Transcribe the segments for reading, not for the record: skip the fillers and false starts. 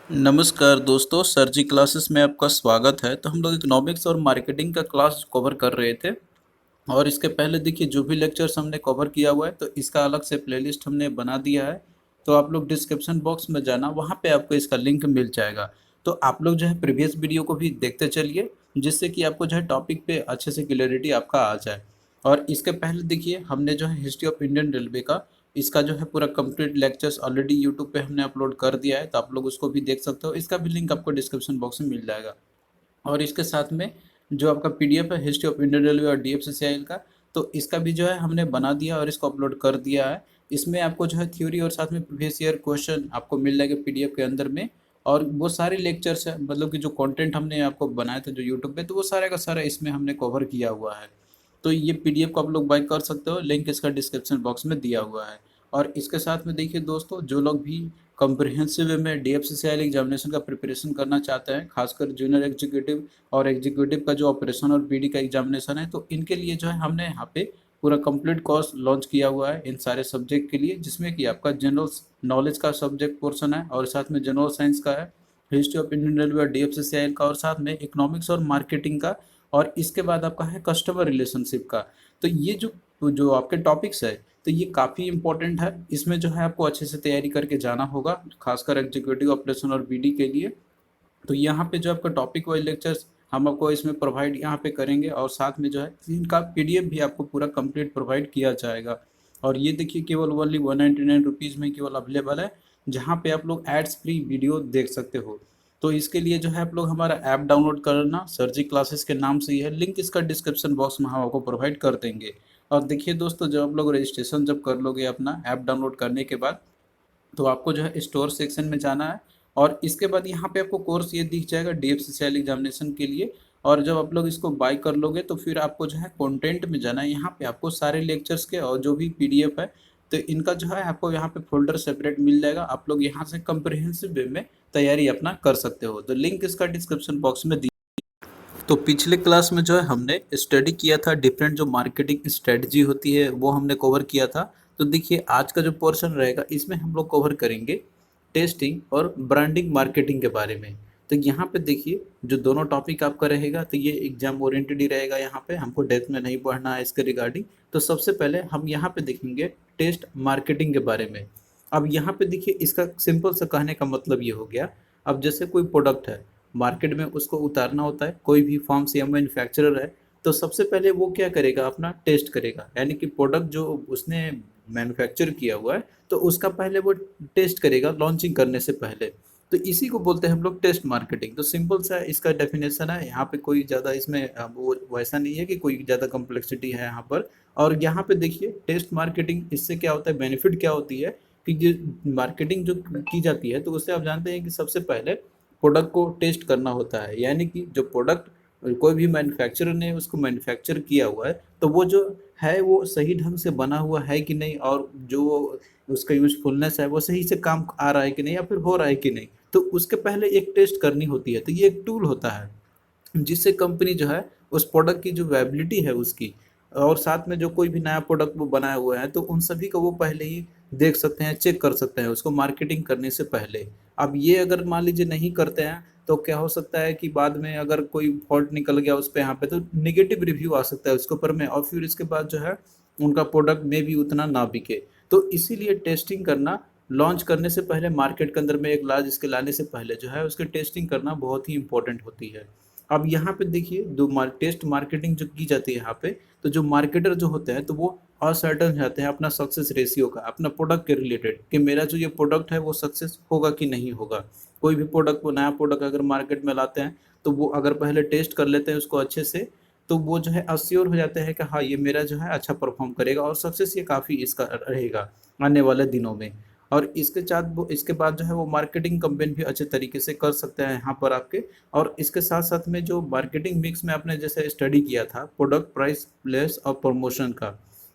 नमस्कार दोस्तों, सर जी क्लासेस में आपका स्वागत है। तो हम लोग इकोनॉमिक्स और मार्केटिंग का क्लास कवर कर रहे थे और इसके पहले देखिए जो भी लेक्चर्स हमने कवर किया हुआ है तो इसका अलग से प्लेलिस्ट हमने बना दिया है। तो आप लोग डिस्क्रिप्शन बॉक्स में जाना, वहाँ पे आपको इसका लिंक मिल जाएगा। तो आप लोग जो है प्रीवियस वीडियो को भी देखते चलिए, जिससे कि आपको जो है टॉपिक पे अच्छे से क्लियरिटी आपका आ जाए। और इसके पहले देखिए हमने जो है हिस्ट्री ऑफ इंडियन रेलवे का इसका जो है पूरा कंप्लीट लेक्चर्स ऑलरेडी यूट्यूब पे हमने अपलोड कर दिया है, तो आप लोग उसको भी देख सकते हो। इसका भी लिंक आपको डिस्क्रिप्शन बॉक्स में मिल जाएगा। और इसके साथ में जो आपका पीडीएफ है हिस्ट्री ऑफ इंडियन रेलवे और डीएफसीसीआईएल का, तो इसका भी जो है हमने बना दिया और इसको अपलोड कर दिया है। इसमें आपको जो है थ्योरी और साथ में प्रीवियस ईयर क्वेश्चन आपको मिल जाएगा पीडीएफ के अंदर में। और वो सारे लेक्चर्स है, मतलब कि जो कंटेंट हमने आपको बनाया था जो यूट्यूब पे, तो वो सारा का सारा इसमें हमने कवर किया हुआ है। तो ये पीडीएफ को आप लोग बाय कर सकते हो, लिंक इसका डिस्क्रिप्शन बॉक्स में दिया हुआ है। और इसके साथ में देखिए दोस्तों, जो लोग भी कॉम्प्रिहेंसिव वे में डीएफसीसीआईएल एग्जामिनेशन का प्रिपरेशन करना चाहते हैं, खासकर जूनियर एग्जीक्यूटिव और एग्जीक्यूटिव का जो ऑपरेशन और पीडी का एग्जामिनेशन है, तो इनके लिए जो है हमने यहाँ पे पूरा कंप्लीट कोर्स लॉन्च किया हुआ है इन सारे सब्जेक्ट के लिए, जिसमें कि आपका जनरल नॉलेज का सब्जेक्ट पोर्शन है और साथ में जनरल साइंस का है, हिस्ट्री ऑफ इंडियन रेलवे और डीएफसीसीआईएल का, और साथ में इकोनॉमिक्स और मार्केटिंग का। और इसके बाद आपका है कस्टमर रिलेशनशिप का। तो ये जो जो आपके टॉपिक्स है, तो ये काफ़ी इंपॉर्टेंट है। इसमें जो है आपको अच्छे से तैयारी करके जाना होगा, खासकर एग्जीक्यूटिव ऑपरेशन और बीडी के लिए। तो यहाँ पे जो आपका टॉपिक वाइज लेक्चर्स हम आपको इसमें प्रोवाइड यहाँ पे करेंगे, और साथ में जो है इनका पीडीएफ भी आपको पूरा कंप्लीट प्रोवाइड किया जाएगा। और ये देखिए केवल ओनली 199 रुपीज़ में केवल अवेलेबल है, जहाँ पे आप लोग एड्स फ्री वीडियो देख सकते हो। तो इसके लिए जो है आप लोग हमारा ऐप डाउनलोड करना, सर जी क्लासेस के नाम से ही है, लिंक इसका डिस्क्रिप्शन बॉक्स में हम आपको प्रोवाइड कर देंगे। और देखिए दोस्तों, जब आप लोग रजिस्ट्रेशन जब कर लोगे अपना ऐप डाउनलोड करने के बाद, तो आपको जो है स्टोर सेक्शन में जाना है। और इसके बाद यहाँ पे आपको कोर्स ये दिख जाएगा डीएफसीसीएल एग्जामिनेशन के लिए। और जब आप लोग इसको बाय कर लोगे तो फिर आपको जो है कंटेंट में जाना है। यहाँ पे आपको सारे लेक्चर्स के और जो भी पीडीएफ है, तो इनका जो है आपको यहाँ पे फोल्डर सेपरेट मिल जाएगा। आप लोग यहाँ से कंप्रिहेंसिव वे में तैयारी अपना कर सकते हो। तो लिंक इसका डिस्क्रिप्शन बॉक्स में दी। तो पिछले क्लास में जो है हमने स्टडी किया था डिफरेंट जो मार्केटिंग स्ट्रेटजी होती है, वो हमने कवर किया था। तो देखिए आज का जो पोर्शन रहेगा इसमें हम लोग कवर करेंगे टेस्टिंग और ब्रांडिंग मार्केटिंग के बारे में। तो यहाँ पे देखिए जो दोनों टॉपिक आपका रहेगा, तो ये एग्जाम ओरिएंटेड ही रहेगा। यहाँ पे हमको डेप्थ में नहीं पढ़ना है इसके रिगार्डिंग। तो सबसे पहले हम यहाँ पे देखेंगे टेस्ट मार्केटिंग के बारे में। अब यहाँ पे देखिए इसका सिंपल सा कहने का मतलब ये हो गया, अब जैसे कोई प्रोडक्ट है मार्केट में, उसको उतारना होता है, कोई भी फर्म्स या मैन्युफैक्चरर है, तो सबसे पहले वो क्या करेगा, अपना टेस्ट करेगा। यानी कि प्रोडक्ट जो उसने मैन्युफैक्चर किया हुआ है, तो उसका पहले वो टेस्ट करेगा लॉन्चिंग करने से पहले। तो इसी को बोलते हैं हम लोग टेस्ट मार्केटिंग। तो सिंपल सा इसका डेफिनेशन है, यहाँ पे कोई ज़्यादा इसमें वो वैसा नहीं है कि कोई ज़्यादा कॉम्प्लेक्सिटी है यहाँ पर। और यहाँ पे देखिए टेस्ट मार्केटिंग, इससे क्या होता है, बेनिफिट क्या होती है कि जो मार्केटिंग जो की जाती है, तो उससे आप जानते हैं कि सबसे पहले प्रोडक्ट को टेस्ट करना होता है। यानी कि जो प्रोडक्ट कोई भी मैन्युफैक्चरर ने उसको मैन्युफैक्चर किया हुआ है, तो वो जो है वो सही ढंग से बना हुआ है कि नहीं, और जो उसका यूजफुलनेस है वो सही से काम आ रहा है कि नहीं, या फिर हो रहा है कि नहीं, तो उसके पहले एक टेस्ट करनी होती है। तो ये एक टूल होता है जिससे कंपनी जो है उस प्रोडक्ट की जो वेबिलिटी है उसकी, और साथ में जो कोई भी नया प्रोडक्ट वो बनाए हुए हैं, तो उन सभी को वो पहले ही देख सकते हैं, चेक कर सकते हैं उसको मार्केटिंग करने से पहले। अब ये अगर मान लीजिए नहीं करते हैं, तो क्या हो सकता है कि बाद में अगर कोई फॉल्ट निकल गया उस पे, यहाँ पे तो निगेटिव रिव्यू आ सकता है उसके ऊपर में, और फिर इसके बाद जो है उनका प्रोडक्ट में भी उतना ना बिके। तो इसीलिए टेस्टिंग करना, लॉन्च करने से पहले मार्केट के अंदर में एक लार्ज स्केल लाने से पहले जो है उसकी टेस्टिंग करना बहुत ही इंपॉर्टेंट होती है। अब यहाँ पे देखिए टेस्ट मार्केटिंग जो की जाती है यहाँ पे, तो जो मार्केटर जो होते हैं, तो वो असर्टन जाते हैं अपना सक्सेस रेशियो का, अपना प्रोडक्ट के रिलेटेड, कि मेरा जो ये प्रोडक्ट है वो सक्सेस होगा कि नहीं होगा। कोई भी प्रोडक्ट, वो नया प्रोडक्ट अगर मार्केट में लाते हैं, तो वो अगर पहले टेस्ट कर लेते हैं उसको अच्छे से, तो वो जो है अश्योर हो जाते हैं कि हाँ ये मेरा जो है अच्छा परफॉर्म करेगा और सक्सेस ये काफ़ी इसका रहेगा आने वाले दिनों में। और इसके बाद जो है वो मार्केटिंग कंपेन भी अच्छे तरीके से कर सकते हैं यहाँ पर आपके। और इसके साथ साथ में जो मार्केटिंग मिक्स में आपने जैसे स्टडी किया था प्रोडक्ट, प्राइस, प्लेस और प्रमोशन का,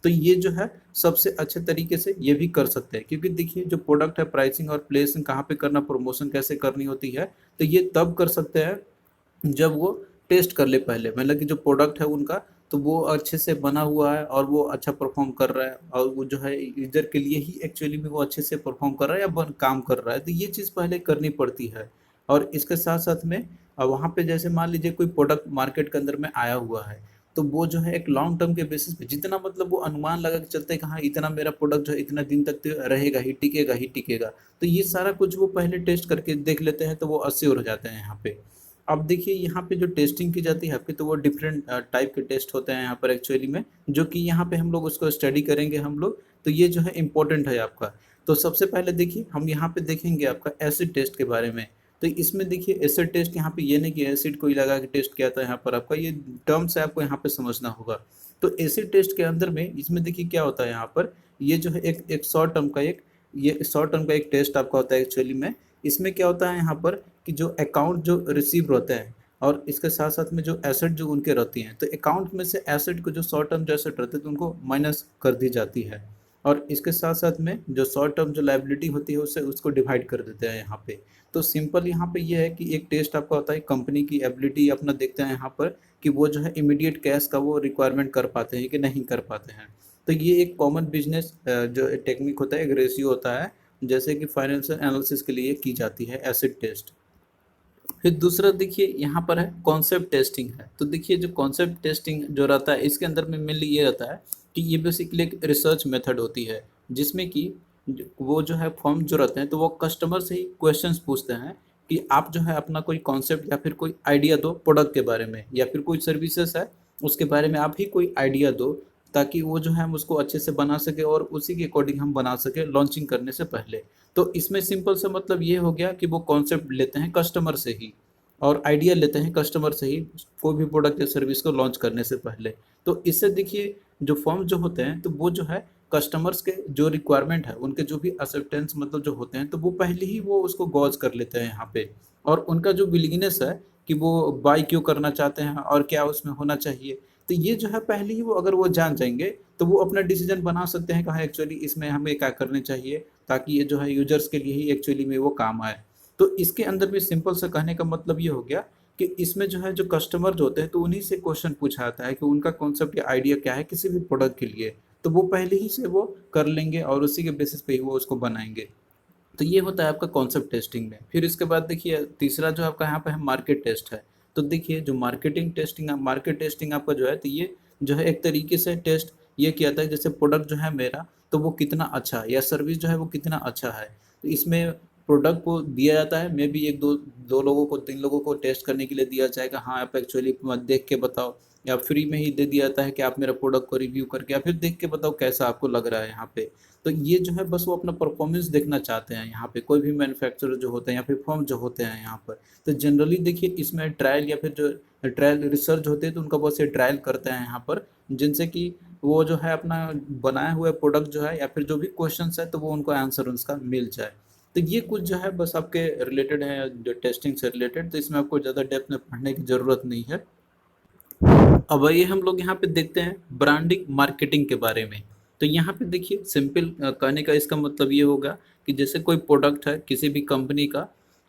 तो ये जो है सबसे अच्छे तरीके से ये भी कर सकते हैं। क्योंकि देखिए जो प्रोडक्ट है, प्राइसिंग और प्लेसिंग कहाँ पे करना, प्रमोशन कैसे करनी होती है, तो ये तब कर सकते हैं जब वो टेस्ट कर ले पहले, मतलब कि जो प्रोडक्ट है उनका, तो वो अच्छे से बना हुआ है और वो अच्छा परफॉर्म कर रहा है, और वो जो है यूजर के लिए ही एक्चुअली में वो अच्छे से परफॉर्म कर रहा है या काम कर रहा है, तो ये चीज़ पहले करनी पड़ती है। और इसके साथ साथ में वहाँ पे जैसे मान लीजिए कोई प्रोडक्ट मार्केट के अंदर में आया हुआ है, तो वो जो है एक लॉन्ग टर्म के बेसिस पे जितना मतलब वो अनुमान लगा के चलते हैं कि हाँ इतना मेरा प्रोडक्ट जो है इतना दिन तक तो रहेगा ही टिकेगा, तो ये सारा कुछ वो पहले टेस्ट करके देख लेते हैं, तो वो अस्योर हो जाते हैं यहाँ पे। अब देखिए यहाँ पे जो टेस्टिंग की जाती है आपकी, तो वो डिफरेंट टाइप के टेस्ट होते हैं यहाँ पर एक्चुअली में, जो कि यहाँ पे हम लोग उसको स्टडी करेंगे हम लोग। तो ये जो है इम्पोर्टेंट है आपका। तो सबसे पहले देखिए हम यहाँ पे देखेंगे आपका एसिड टेस्ट के बारे में। तो इसमें देखिए एसिड टेस्ट यहाँ पे ये नहीं कि एसिड कोई लगा के टेस्ट किया था, यहाँ पर आपका ये टर्म्स है आपको यहाँ पे समझना होगा। तो एसिड टेस्ट के अंदर में इसमें देखिए क्या होता है यहाँ पर, ये जो है एक शॉर्ट टर्म का एक टेस्ट आपका होता है एक्चुअली में। इसमें क्या होता है यहाँ पर कि जो अकाउंट जो रिसीव होते हैं और इसके साथ साथ में जो एसेट जो उनके रहती हैं, तो अकाउंट में से एसेट को जो शॉर्ट टर्म जो एसेट रहते हैं तो उनको माइनस कर दी जाती है, और इसके साथ साथ में जो शॉर्ट टर्म जो लायबिलिटी होती है उससे उसको डिवाइड कर देते हैं यहाँ पे। तो सिंपल यहाँ पे ये है कि एक टेस्ट आपका होता है कंपनी की एबिलिटी अपना देखते हैं यहाँ पर कि वो जो है इमीडिएट कैश का वो रिक्वायरमेंट कर पाते हैं कि नहीं कर पाते हैं। तो ये एक कॉमन बिजनेस जो टेक्निक होता है, एक रेशियो होता है, जैसे कि फाइनेंशियल एनालिसिस के लिए की जाती है एसिड टेस्ट। फिर दूसरा देखिए यहाँ पर है कॉन्सेप्ट टेस्टिंग है। तो देखिए जो कॉन्सेप्ट टेस्टिंग जो रहता है इसके अंदर में मेनली ये रहता है कि ये बेसिकली एक रिसर्च मेथड होती है, जिसमें कि वो जो है फर्म जो रहते हैं तो वो कस्टमर से ही क्वेश्चंस पूछते हैं कि आप जो है अपना कोई कॉन्सेप्ट या फिर कोई आइडिया दो प्रोडक्ट के बारे में, या फिर कोई सर्विसेज है उसके बारे में आप ही कोई आइडिया दो, ताकि वो जो है हम उसको अच्छे से बना सके और उसी के अकॉर्डिंग हम बना सके लॉन्चिंग करने से पहले। तो इसमें सिंपल सा मतलब ये हो गया कि वो कॉन्सेप्ट लेते हैं कस्टमर से ही और आइडिया लेते हैं कस्टमर से ही कोई भी प्रोडक्ट या सर्विस को लॉन्च करने से पहले। तो इससे देखिए जो फर्म जो होते हैं तो वो जो है कस्टमर्स के जो रिक्वायरमेंट है उनके जो भी एक्सेप्टेंस मतलब जो होते हैं तो वो पहले ही वो उसको गॉज कर लेते हैं यहाँ पे, और उनका जो विलिंगनेस है कि वो बाई क्यों करना चाहते हैं और क्या उसमें होना चाहिए, तो ये जो है पहले ही वो अगर वो जान जाएंगे तो वो अपना डिसीजन बना सकते हैं कि हाँ एक्चुअली इसमें हमें क्या करने चाहिए, ताकि ये जो है यूजर्स के लिए ही एक्चुअली में वो काम आए। तो इसके अंदर भी सिंपल से कहने का मतलब ये हो गया कि इसमें जो है जो कस्टमर जो होते हैं तो उन्हीं से क्वेश्चन पूछा जाता है कि उनका कॉन्सेप्ट या आइडिया क्या है किसी भी प्रोडक्ट के लिए, तो वो पहले ही से वो कर लेंगे और उसी के बेसिस पे ही वो उसको बनाएंगे। तो ये होता है आपका कॉन्सेप्ट टेस्टिंग में। फिर इसके बाद देखिए तीसरा जो आपका यहाँ पे है मार्केट टेस्ट है। तो देखिए जो मार्केट टेस्टिंग आपका जो है, तो ये जो है एक तरीके से टेस्ट ये किया था जैसे प्रोडक्ट जो है मेरा तो वो कितना अच्छा है या सर्विस जो है वो कितना अच्छा है। तो इसमें प्रोडक्ट को दिया जाता है, मे बी एक दो दो लोगों को तीन लोगों को टेस्ट करने के लिए दिया जाएगा, हाँ आप एक्चुअली देख के बताओ, या फ्री में ही दे दिया जाता है कि आप मेरा प्रोडक्ट को रिव्यू करके या फिर देख के बताओ कैसा आपको लग रहा है यहाँ पे। तो ये जो है बस वो अपना परफॉर्मेंस देखना चाहते हैं यहाँ पे, कोई भी मैन्युफैक्चरर जो होते हैं या फिर फर्म जो होते हैं यहाँ पर। तो जनरली देखिए इसमें ट्रायल या फिर जो ट्रायल रिसर्च होते हैं तो उनका बहुत से ट्रायल करते हैं यहाँ पर, जिनसे कि वो जो है अपना बनाए हुए प्रोडक्ट जो है या फिर जो भी क्वेश्चन है तो वो उनको आंसर उसका मिल जाए। तो ये कुछ जो है बस आपके रिलेटेड है जो टेस्टिंग से रिलेटेड, तो इसमें आपको ज़्यादा डेप्थ में पढ़ने की ज़रूरत नहीं है। अब आइए हम लोग यहाँ पे देखते हैं ब्रांडिंग मार्केटिंग के बारे में। तो यहाँ पे देखिए सिंपल कहने का इसका मतलब ये होगा कि जैसे कोई प्रोडक्ट है किसी भी कंपनी का,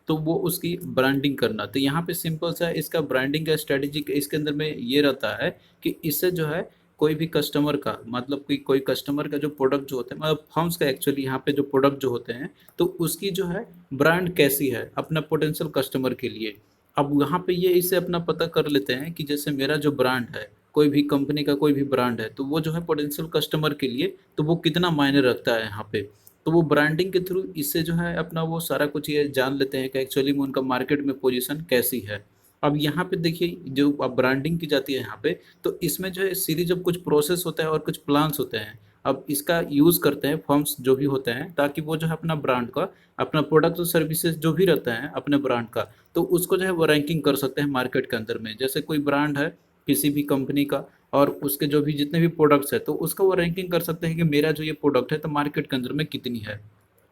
तो वो उसकी ब्रांडिंग करना। तो यहाँ पे सिंपल सा इसका ब्रांडिंग का स्ट्रेटेजी इसके अंदर में ये रहता है कि इससे जो है कोई भी कस्टमर का मतलब कि कोई कस्टमर का जो प्रोडक्ट जो होता है मतलब फर्म्स का एक्चुअली यहाँ पे जो प्रोडक्ट जो होते हैं तो उसकी जो है ब्रांड कैसी है अपना पोटेंशियल कस्टमर के लिए। अब यहाँ पे ये इसे अपना पता कर लेते हैं कि जैसे मेरा जो ब्रांड है कोई भी कंपनी का कोई भी ब्रांड है तो वो जो है पोटेंशियल कस्टमर के लिए तो वो कितना मायने रखता है यहाँ पे। तो वो ब्रांडिंग के थ्रू इससे जो है अपना वो सारा कुछ ये जान लेते हैं कि एक्चुअली में उनका मार्केट में पोजीशन कैसी है। अब यहाँ पे देखिए जो अब ब्रांडिंग की जाती है यहाँ पे, तो इसमें जो है सीरीज ऑफ कुछ प्रोसेस होता है और कुछ प्लान्स होते हैं। अब इसका यूज़ करते हैं फर्म्स जो भी होते हैं ताकि वो जो है अपना ब्रांड का अपना प्रोडक्ट और सर्विसेज जो भी रहता है अपने ब्रांड का, तो उसको जो है वो रैंकिंग कर सकते हैं मार्केट के अंदर में। जैसे कोई ब्रांड है किसी भी कंपनी का और उसके जो भी जितने भी प्रोडक्ट्स है तो उसका वो रैंकिंग कर सकते हैं कि मेरा जो ये प्रोडक्ट है तो मार्केट के अंदर में कितनी है,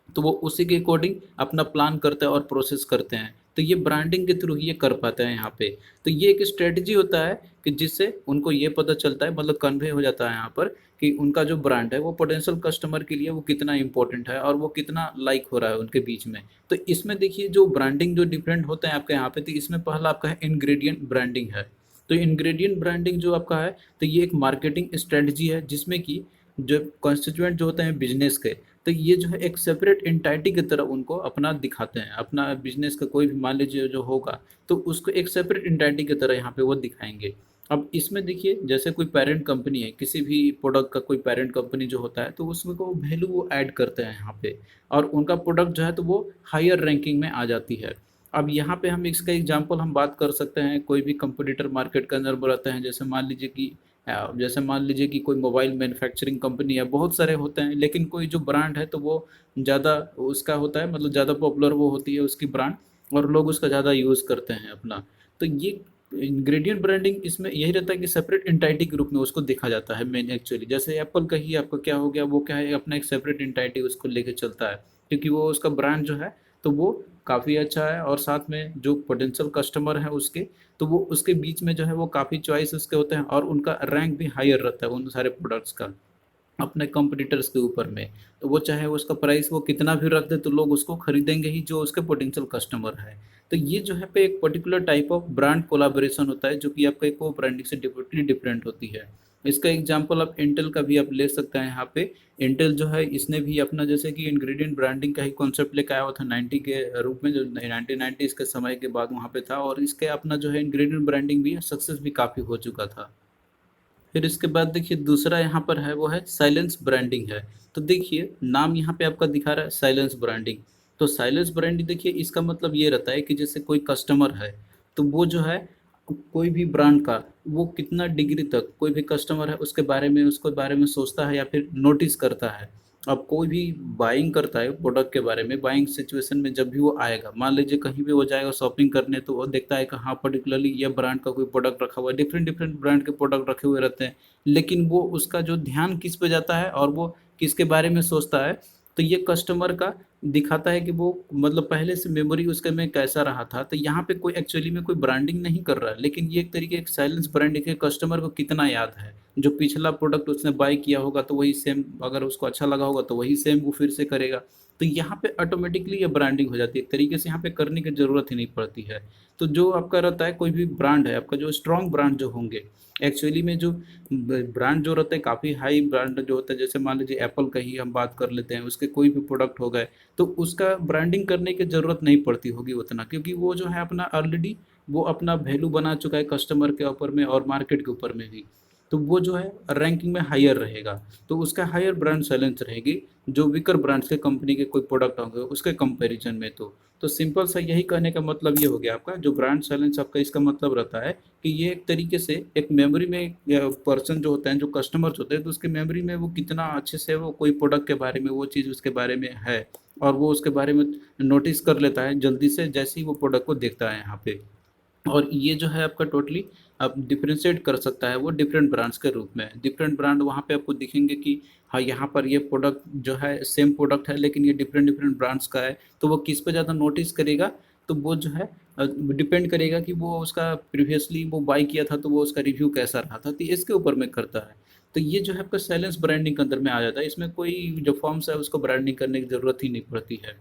तो वो उसी के अकॉर्डिंग अपना प्लान करते हैं और प्रोसेस करते हैं। तो ये ब्रांडिंग के थ्रू ये कर पाते हैं यहाँ पे। तो ये एक स्ट्रेटजी होता है कि जिससे उनको ये पता चलता है मतलब कन्वे हो जाता है यहाँ पर कि उनका जो ब्रांड है वो पोटेंशियल कस्टमर के लिए वो कितना इंपॉर्टेंट है और वो कितना लाइक हो रहा है उनके बीच में। तो इसमें देखिए जो ब्रांडिंग जो डिफरेंट होते हैं आपके यहाँ पे, तो इसमें पहला आपका है इंग्रेडिएंट ब्रांडिंग है। तो इंग्रेडिएंट ब्रांडिंग जो आपका है तो ये एक मार्केटिंग स्ट्रेटजी है जिसमें कि जो कॉन्स्टिट्यूएंट जो होते हैं बिजनेस के, तो ये जो है एक सेपरेट एंटाइटी की तरह उनको अपना दिखाते हैं, अपना बिजनेस का कोई भी मान लीजिए जो होगा तो उसको एक सेपरेट एंटाइटी की तरह यहाँ पे वो दिखाएंगे। अब इसमें देखिए जैसे कोई पेरेंट कंपनी है, किसी भी प्रोडक्ट का कोई पेरेंट कंपनी जो होता है तो उसमें को वैल्यू वो ऐड करते हैं यहाँ पे, और उनका प्रोडक्ट जो है तो वो हायर रैंकिंग में आ जाती है। अब यहाँ पे हम इसका एग्जांपल हम बात कर सकते हैं, कोई भी कंपटीटर मार्केट के अंदर रहते हैं, जैसे मान लीजिए कि कोई मोबाइल मैन्युफैक्चरिंग कंपनी है, बहुत सारे होते हैं, लेकिन कोई जो ब्रांड है तो वो ज़्यादा उसका होता है, मतलब ज़्यादा पॉपुलर वो होती है उसकी ब्रांड, और लोग उसका ज़्यादा यूज़ करते हैं अपना। तो ये इंग्रेडिएंट ब्रांडिंग इसमें यही रहता है कि सेपरेट एंटाइटी के रूप में उसको देखा जाता है मेन एक्चुअली। जैसे एप्पल का ही आपका क्या हो गया, वो क्या है अपना एक सेपरेट एंटाइटी उसको लेके चलता है, क्योंकि वो उसका ब्रांड जो है तो वो काफ़ी अच्छा है, और साथ में जो पोटेंशियल कस्टमर है उसके, तो वो उसके बीच में जो है वो काफ़ी चॉइस उसके होते हैं, और उनका रैंक भी हायर रहता है उन सारे प्रोडक्ट्स का अपने कंपटीटर्स के ऊपर में। तो वो चाहे उसका प्राइस वो कितना भी रख दे तो लोग उसको खरीदेंगे ही, जो उसके पोटेंशियल कस्टमर है। तो ये जो है पे एक particular type of brand collaboration होता है, जो कि आपका को ब्रांडिंग से डिफरेंटली डिफरेंट होती है। इसका एग्जांपल आप इंटेल का भी आप ले सकते हैं यहाँ पे। इंटेल जो है इसने भी अपना जैसे कि इंग्रेडिएंट ब्रांडिंग का ही कॉन्सेप्ट लेकर आया हुआ था 90 के रूप में, जो 1990 के समय के बाद वहाँ पे था, और इसके अपना जो है इंग्रेडिएंट ब्रांडिंग भी सक्सेस भी काफ़ी हो चुका था। फिर इसके बाद देखिए दूसरा यहाँ पर है वो है साइलेंस ब्रांडिंग है। तो देखिए नाम यहाँ पे आपका दिखा रहा है साइलेंस ब्रांडिंग। तो साइलेंस ब्रांडिंग देखिए इसका मतलब ये रहता है कि जैसे कोई कस्टमर है तो वो जो है कोई भी ब्रांड का वो कितना डिग्री तक कोई भी कस्टमर है उसके बारे में सोचता है या फिर नोटिस करता है। अब कोई भी बाइंग करता है प्रोडक्ट के बारे में, बाइंग सिचुएशन में जब भी वो आएगा, मान लीजिए कहीं भी वो जाएगा शॉपिंग करने, तो वो देखता है कि हाँ पर्टिकुलरली ये ब्रांड का कोई प्रोडक्ट रखा हुआ है, डिफरेंट डिफरेंट ब्रांड के प्रोडक्ट रखे हुए रहते हैं, लेकिन वो उसका जो ध्यान किस पे जाता है और वो किसके बारे में सोचता है, तो ये कस्टमर का दिखाता है कि वो मतलब पहले से मेमोरी उसके में कैसा रहा था। तो यहाँ पे कोई एक्चुअली में कोई ब्रांडिंग नहीं कर रहा है, लेकिन ये एक तरीके एक साइलेंस ब्रांडिंग है, कस्टमर को कितना याद है, जो पिछला प्रोडक्ट उसने बाय किया होगा तो वही सेम, अगर उसको अच्छा लगा होगा तो वही सेम वो फिर से करेगा। तो यहाँ पे ऑटोमेटिकली ये ब्रांडिंग हो जाती है, एक तरीके से यहाँ पे करने की ज़रूरत ही नहीं पड़ती है। तो जो आपका रहता है कोई भी ब्रांड है आपका, जो स्ट्रॉन्ग ब्रांड जो होंगे एक्चुअली में, जो ब्रांड जो रहते हैं काफ़ी हाई ब्रांड जो होता है, जैसे मान लीजिए एप्पल का ही हम बात कर लेते हैं, उसके कोई भी प्रोडक्ट हो गए तो उसका ब्रांडिंग करने की ज़रूरत नहीं पड़ती होगी उतना, क्योंकि वो जो है अपना ऑलरेडी वो अपना वैल्यू बना चुका है कस्टमर के ऊपर में और मार्केट के ऊपर में भी। तो वो जो है रैंकिंग में हायर रहेगा, तो उसका हायर ब्रांड सैलेंस रहेगी जो वीकर ब्रांड्स के कंपनी के कोई प्रोडक्ट होंगे उसके कंपैरिजन में। तो सिंपल सा यही कहने का मतलब ये हो गया आपका, जो ब्रांड सैलेंस आपका इसका मतलब रहता है कि ये एक तरीके से एक मेमोरी में पर्सन जो होता है, जो कस्टमर्स होते हैं, तो उसके मेमोरी में वो कितना अच्छे से वो कोई प्रोडक्ट के बारे में वो चीज़ उसके बारे में है, और वो उसके बारे में नोटिस कर लेता है जल्दी से जैसे ही वो प्रोडक्ट को देखता है यहाँ पे। और ये जो है आपका टोटली आप डिफरेंशिएट कर सकता है वो डिफरेंट ब्रांड्स के रूप में। डिफरेंट ब्रांड वहाँ पे आपको दिखेंगे कि हाँ यहाँ पर ये प्रोडक्ट जो है सेम प्रोडक्ट है लेकिन ये डिफरेंट डिफरेंट ब्रांड्स का है, तो वो किस पे ज़्यादा नोटिस करेगा, तो वो जो है डिपेंड करेगा कि वो उसका प्रीवियसली वो बाई किया था तो वो उसका रिव्यू कैसा रहा था, तो इसके ऊपर में करता है। तो ये जो है आपका साइलेंस ब्रांडिंग के अंदर में आ जाता है, इसमें कोई जो फॉर्म्स है उसको ब्रांडिंग करने की ज़रूरत ही नहीं पड़ती है।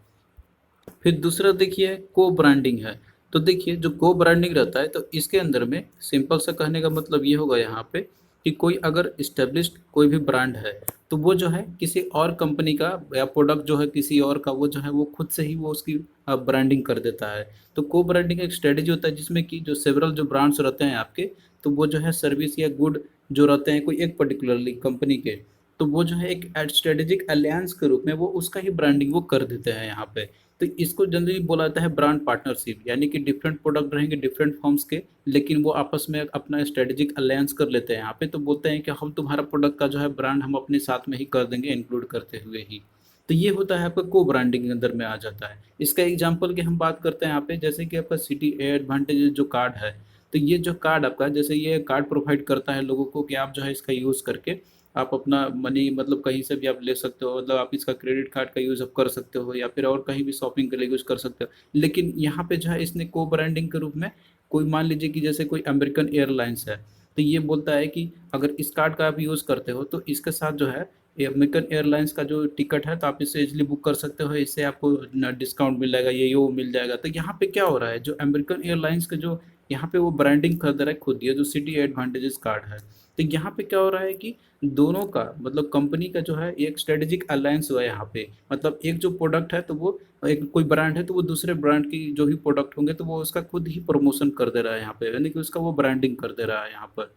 फिर दूसरा देखिए को ब्रांडिंग है। तो देखिए जो को ब्रांडिंग रहता है तो इसके अंदर में सिंपल सा कहने का मतलब ये होगा यहाँ पे कि कोई अगर इस्टेब्लिश्ड कोई भी ब्रांड है तो वो जो है किसी और कंपनी का या प्रोडक्ट जो है किसी और का वो जो है वो खुद से ही वो उसकी ब्रांडिंग कर देता है। तो को ब्रांडिंग एक स्ट्रेटेजी होता है जिसमें कि जो सेवरल जो ब्रांड्स रहते हैं आपके, तो वो जो है सर्विस या गुड जो रहते हैं कोई एक पर्टिकुलरली कंपनी के, तो वो जो है एक स्ट्रेटेजिक अलायंस के रूप में वो उसका ही ब्रांडिंग वो कर देते हैं यहाँ पे। तो इसको जनरली बोला जाता है ब्रांड पार्टनरशिप, यानी कि डिफरेंट प्रोडक्ट रहेंगे डिफरेंट फॉर्म्स के, लेकिन वो आपस में अपना स्ट्रेटेजिक अलायंस कर लेते हैं यहाँ पे, तो बोलते हैं कि हम तुम्हारा प्रोडक्ट का जो है ब्रांड हम अपने साथ में ही कर देंगे इंक्लूड करते हुए ही। तो ये होता है आपका को ब्रांडिंग के अंदर में आ जाता है। इसका एग्जाम्पल की हम बात करते हैं यहाँ पे, जैसे कि आपका सिटी एडवांटेज जो कार्ड है, तो ये जो कार्ड आपका जैसे ये कार्ड प्रोवाइड करता है लोगों को कि आप जो है इसका यूज़ करके आप अपना मनी मतलब कहीं से भी आप ले सकते हो, मतलब आप इसका क्रेडिट कार्ड का यूज़ आप कर सकते हो या फिर और कहीं भी शॉपिंग के लिए यूज़ कर सकते हो। लेकिन यहाँ पे जो है इसने को ब्रांडिंग के रूप में कोई मान लीजिए कि जैसे कोई अमेरिकन एयरलाइंस है, तो ये बोलता है कि अगर इस कार्ड का आप यूज़ करते हो तो इसके साथ जो है ये अमेरिकन एयरलाइंस का जो टिकट है तो आप इसे इजीली बुक कर सकते हो, इससे आपको डिस्काउंट मिल जाएगा, ये वो मिल जाएगा। तो यहाँ पे क्या हो रहा है, जो अमेरिकन एयरलाइंस के जो यहाँ पे वो ब्रांडिंग खरीद रहा है खुद, ये जो सिटी एडवांटेजेस कार्ड है। तो यहाँ पे क्या हो रहा है कि दोनों का मतलब कंपनी का जो है एक स्ट्रेटेजिक अलायंस हुआ है यहाँ पे, मतलब एक जो प्रोडक्ट है तो वो एक कोई ब्रांड है तो वो दूसरे ब्रांड की जो भी प्रोडक्ट होंगे तो वो उसका खुद ही प्रमोशन कर दे रहा है यहाँ पे, यानी कि उसका वो ब्रांडिंग कर दे रहा है यहाँ पर।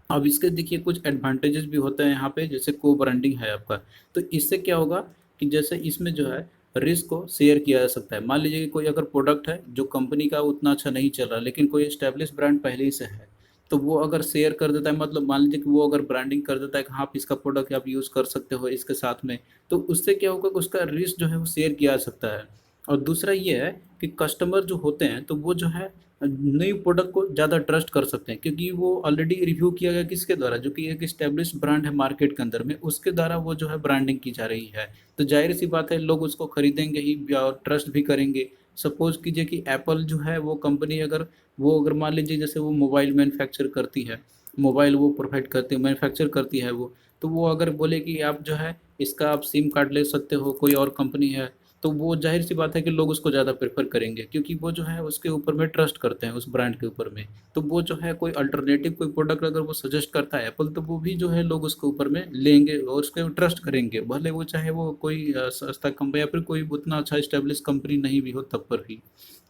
अब इसके देखिए कुछ एडवांटेजेस भी होते हैं यहाँ पे, जैसे को ब्रांडिंग है आपका, तो इससे क्या होगा कि जैसे इसमें जो है रिस्क को शेयर किया जा सकता है। मान लीजिए कि कोई अगर प्रोडक्ट है जो कंपनी का उतना अच्छा नहीं चल रहा, लेकिन कोई एस्टेब्लिश ब्रांड पहले ही से है, तो वो अगर शेयर कर देता है, मतलब मान लीजिए कि वो अगर ब्रांडिंग कर देता है कि हाँ आप इसका प्रोडक्ट आप यूज़ कर सकते हो इसके साथ में, तो उससे क्या होगा कि उसका रिस्क जो है वो शेयर किया जा सकता है। और दूसरा ये है कि कस्टमर जो होते हैं तो वो जो है नई प्रोडक्ट को ज़्यादा ट्रस्ट कर सकते हैं, क्योंकि वो ऑलरेडी रिव्यू किया गया किसके द्वारा, जो कि एक स्टेब्लिश ब्रांड है मार्केट के अंदर में, उसके द्वारा वो जो है ब्रांडिंग की जा रही है। तो जाहिर सी बात है लोग उसको खरीदेंगे ही और ट्रस्ट भी करेंगे। सपोज कीजिए कि एप्पल जो है वो कंपनी अगर वो अगर मान लीजिए जैसे वो मोबाइल मैन्युफैक्चर करती है, मोबाइल वो प्रोवाइड करती है, मैन्युफैक्चर करती है वो, तो वो अगर बोले कि आप जो है इसका आप सिम कार्ड ले सकते हो, कोई और कंपनी है, तो वो जाहिर सी बात है कि लोग उसको ज़्यादा प्रेफर करेंगे, क्योंकि वो जो है उसके ऊपर में ट्रस्ट करते हैं उस ब्रांड के ऊपर में। तो वो जो है कोई अल्टरनेटिव कोई प्रोडक्ट अगर वो सजेस्ट करता है एप्पल, तो वो भी जो है लोग उसके ऊपर में लेंगे और उसके ट्रस्ट करेंगे, भले वो चाहे वो कोई सस्ता कंपनी या फिर कोई उतना अच्छा स्टेब्लिश कंपनी नहीं भी हो तब पर भी।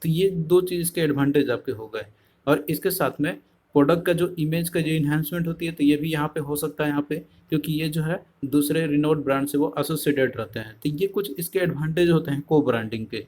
तो ये दो चीज़ के एडवांटेज आपके हो गए। और इसके साथ में प्रोडक्ट का जो इमेज का जो इन्हांसमेंट होती है तो ये भी यहाँ पे हो सकता है यहाँ पे, क्योंकि ये जो है दूसरे रिनोड ब्रांड से वो एसोसिएटेड रहते हैं। तो ये कुछ इसके एडवांटेज होते हैं को ब्रांडिंग के।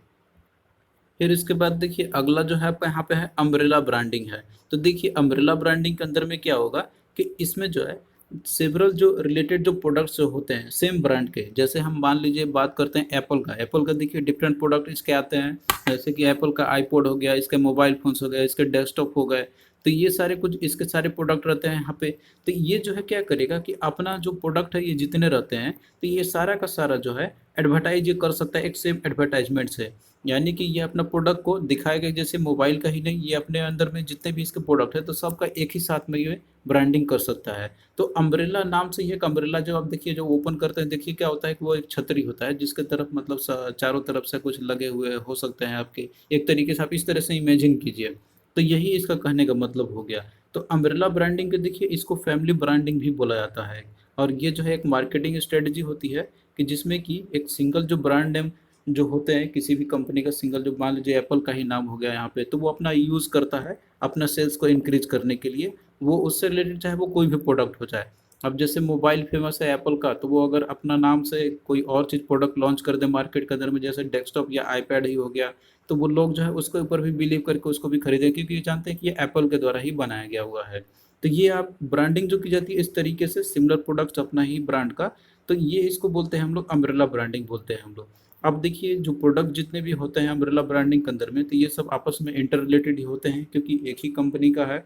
फिर इसके बाद देखिए अगला जो है आपका यहाँ पे है अम्ब्रेला ब्रांडिंग है। तो देखिए अम्ब्रेला ब्रांडिंग के अंदर में क्या होगा कि इसमें जो है सेवरल जो रिलेटेड जो प्रोडक्ट्स जो होते हैं सेम ब्रांड के, जैसे हम मान लीजिए बात करते हैं एप्पल का देखिए डिफरेंट प्रोडक्ट इसके आते हैं, जैसे कि एप्पल का आईपॉड हो गया, इसके मोबाइल फोन्स हो गए, इसके डेस्कटॉप हो गए, तो ये सारे कुछ इसके सारे प्रोडक्ट रहते हैं यहाँ पे। तो ये जो है क्या करेगा कि अपना जो प्रोडक्ट है ये जितने रहते हैं तो ये सारा का सारा जो है एडवर्टाइज ये कर सकता है एक सेम एडवर्टाइजमेंट से, यानी कि ये अपना प्रोडक्ट को दिखाएगा, जैसे मोबाइल का ही नहीं ये अपने अंदर में जितने भी इसके प्रोडक्ट है तो सबका एक ही साथ में ये ब्रांडिंग कर सकता है। तो अम्ब्रेला नाम से ये एक अम्ब्रेला जो आप देखिए जो ओपन करते हैं देखिए क्या होता है कि वो एक छतरी होता है जिसके तरफ मतलब चारों तरफ से कुछ लगे हुए हो सकते हैं आपके, एक तरीके से आप इस तरह से इमेजिन कीजिए। तो यही इसका कहने का मतलब हो गया। तो अम्ब्रेला ब्रांडिंग के देखिए इसको फैमिली ब्रांडिंग भी बोला जाता है। और ये जो है एक मार्केटिंग स्ट्रेटजी होती है कि जिसमें कि एक सिंगल जो ब्रांड नेम जो होते हैं किसी भी कंपनी का, सिंगल जो मान लीजिए एप्पल का ही नाम हो गया यहाँ पे, तो वो अपना यूज़ करता है अपना सेल्स को इंक्रीज करने के लिए, वो उससे रिलेटेड चाहे वो कोई भी प्रोडक्ट हो जाए। अब जैसे मोबाइल फेमस है एप्पल का, तो वो अगर अपना नाम से कोई और चीज़ प्रोडक्ट लॉन्च कर दे मार्केट के अंदर में, जैसे डेस्कटॉप या आईपैड ही हो गया, तो वो लोग जो है उसके ऊपर भी बिलीव करके उसको भी खरीदें, क्योंकि ये जानते हैं कि ये एप्पल के द्वारा ही बनाया गया हुआ है। तो ये आप ब्रांडिंग जो की जाती है इस तरीके से सिमिलर प्रोडक्ट्स अपना ही ब्रांड का, तो ये इसको बोलते हैं हम लोग अम्ब्रेला ब्रांडिंग बोलते हैं हम लोग। अब देखिए जो प्रोडक्ट जितने भी होते हैं अम्ब्रेला ब्रांडिंग के अंदर में, तो ये सब आपस में इंटर रिलेटेड ही होते हैं, क्योंकि एक ही कंपनी का है,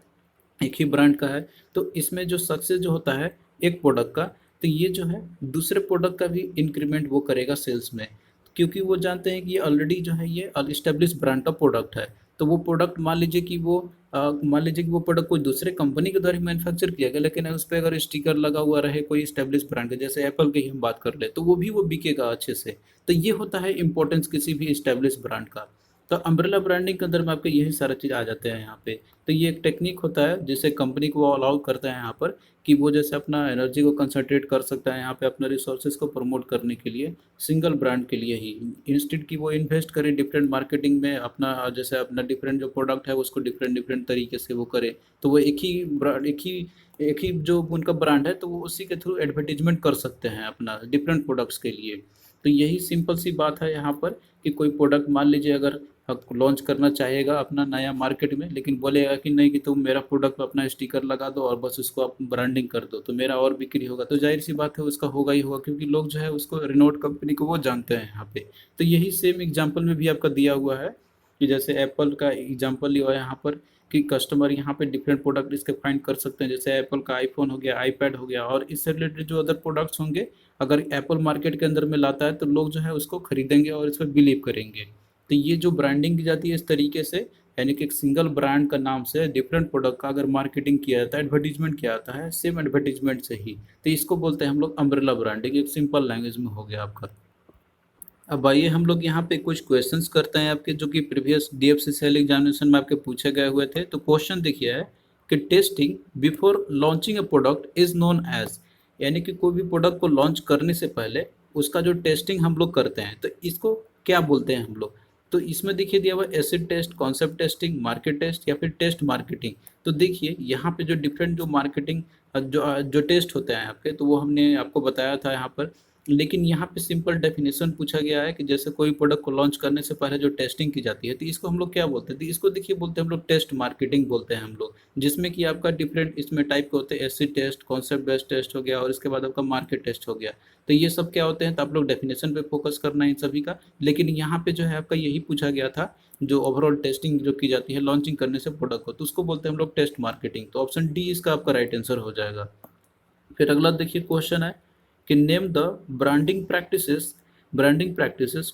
एक ही ब्रांड का है। तो इसमें जो सक्सेस जो होता है एक प्रोडक्ट का, तो ये जो है दूसरे प्रोडक्ट का भी इंक्रीमेंट वो करेगा सेल्स में, क्योंकि वो जानते हैं कि ये ऑलरेडी जो है ये एस्टेब्लिश ब्रांड का प्रोडक्ट है। तो वो प्रोडक्ट मान लीजिए कि वो प्रोडक्ट कोई दूसरे कंपनी के द्वारा मैन्युफैक्चर किया गया, लेकिन उस पर अगर स्टिकर लगा हुआ रहे कोई स्टेब्लिश ब्रांड का, जैसे एप्पल की हम बात कर ले, तो वो भी वो बिकेगा अच्छे से। तो ये होता है इंपॉर्टेंस किसी भी स्टेब्लिश ब्रांड का। तो अम्ब्रेला ब्रांडिंग के अंदर में आपके यही सारा चीज़ आ जाते हैं यहाँ पे। तो ये एक टेक्निक होता है जिससे कंपनी को वो अलाउ करता है यहाँ पर कि वो जैसे अपना एनर्जी को कंसंट्रेट कर सकता है यहाँ पे अपने रिसोर्सेज को प्रमोट करने के लिए सिंगल ब्रांड के लिए ही, इंस्टेड कि वो इन्वेस्ट करे डिफरेंट मार्केटिंग में, अपना जैसे अपना डिफरेंट जो प्रोडक्ट है उसको डिफरेंट डिफरेंट तरीके से वो करे, तो वो एक ही जो उनका ब्रांड है तो वो उसी के थ्रू एडवर्टीजमेंट कर सकते हैं अपना डिफरेंट प्रोडक्ट्स के लिए। तो यही सिंपल सी बात है यहाँ पर कि कोई प्रोडक्ट मान लीजिए अगर लॉन्च करना चाहेगा अपना नया मार्केट में, लेकिन बोलेगा कि नहीं कि तुम मेरा प्रोडक्ट पर अपना स्टिकर लगा दो और बस उसको आप ब्रांडिंग कर दो तो मेरा और बिक्री होगा, तो जाहिर सी बात है उसका होगा ही होगा, क्योंकि लोग जो है उसको रिनोड कंपनी को वो जानते हैं यहाँ पे। तो यही सेम एग्जाम्पल में भी आपका दिया हुआ है कि जैसे एप्पल का एग्जाम्पल लिया हुआ है यहाँ पर कि कस्टमर यहाँ पे डिफरेंट प्रोडक्ट इसके फाइंड कर सकते हैं, जैसे एप्पल का आईफोन हो गया, आईपैड हो गया, और इससे रिलेटेड जो अदर प्रोडक्ट्स होंगे अगर एप्पल मार्केट के अंदर में लाता है तो लोग जो है उसको खरीदेंगे और इस पर बिलीव करेंगे। तो ये जो ब्रांडिंग की जाती है इस तरीके से, यानी कि एक सिंगल ब्रांड का नाम से डिफरेंट प्रोडक्ट का अगर मार्केटिंग किया जाता है, एडवर्टीजमेंट किया जाता है सेम एडवर्टीजमेंट से ही, तो इसको बोलते हैं हम लोग अम्ब्रेला ब्रांडिंग, एक सिंपल लैंग्वेज में हो गया आपका। अब आइए हम लोग यहाँ पे कुछ क्वेश्चंस करते हैं आपके, जो कि प्रीवियस DFCCL एग्जामिनेशन में आपके पूछे गए हुए थे। तो क्वेश्चन देखिए है कि testing before launching a product is known as, यानी कि कोई भी प्रोडक्ट को लॉन्च करने से पहले उसका जो टेस्टिंग हम लोग करते हैं तो इसको क्या बोलते हैं हम लोग। तो इसमें देखिए दिया हुआ acid test, concept testing, market test या फिर टेस्ट मार्केटिंग। तो देखिए यहाँ पे जो डिफरेंट जो मार्केटिंग जो टेस्ट होते हैं आपके, तो वो हमने आपको बताया था यहाँ पर। लेकिन यहाँ पे सिंपल डेफिनेशन पूछा गया है कि जैसे कोई प्रोडक्ट को लॉन्च करने से पहले जो टेस्टिंग की जाती है तो इसको हम लोग क्या बोलते हैं। तो इसको देखिए बोलते हैं हम लोग टेस्ट मार्केटिंग बोलते हैं हम लोग, जिसमें कि आपका डिफरेंट इसमें टाइप के होते हैं। Acid test, concept based test हो गया और इसके बाद आपका मार्केट टेस्ट हो गया। तो ये सब क्या होते हैं, तो आप लोग डेफिनेशन पे फोकस करना है इन सभी का। लेकिन यहाँ पे जो है आपका यही पूछा गया था, जो ओवरऑल टेस्टिंग जो की जाती है लॉन्चिंग करने से प्रोडक्ट को, तो उसको बोलते हैं हम लोग टेस्ट मार्केटिंग। तो ऑप्शन डी इसका आपका राइट आंसर हो जाएगा। फिर अगला देखिए क्वेश्चन है कि name the branding practices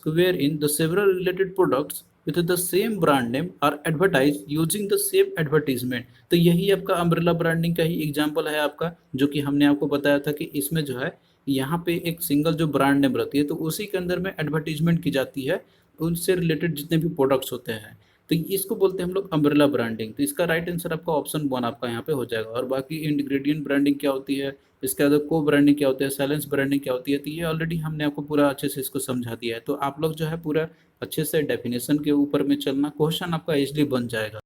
where in the several related products with the same brand name are advertise using the same advertisement. तो यही आपका अम्ब्रेला ब्रांडिंग का ही एग्जांपल है आपका, जो कि हमने आपको बताया था कि इसमें जो है यहाँ पे एक सिंगल जो ब्रांड नेम रहती है तो उसी के अंदर में एडवर्टीजमेंट की जाती है उनसे रिलेटेड जितने भी प्रोडक्ट्स होते हैं। तो इसको बोलते हैं हम लोग अम्ब्रेला ब्रांडिंग। तो इसका राइट आंसर आपका ऑप्शन वन आपका यहाँ पे हो जाएगा। और बाकी इंग्रेडिएंट ब्रांडिंग क्या होती है, इसके बाद को ब्रांडिंग क्या होती है, साइलेंस ब्रांडिंग क्या होती है, तो ये ऑलरेडी हमने आपको पूरा अच्छे से इसको समझा दिया है। तो आप लोग जो है पूरा अच्छे से डेफिनेशन के ऊपर में चलना, क्वेश्चन आपका इजली बन जाएगा।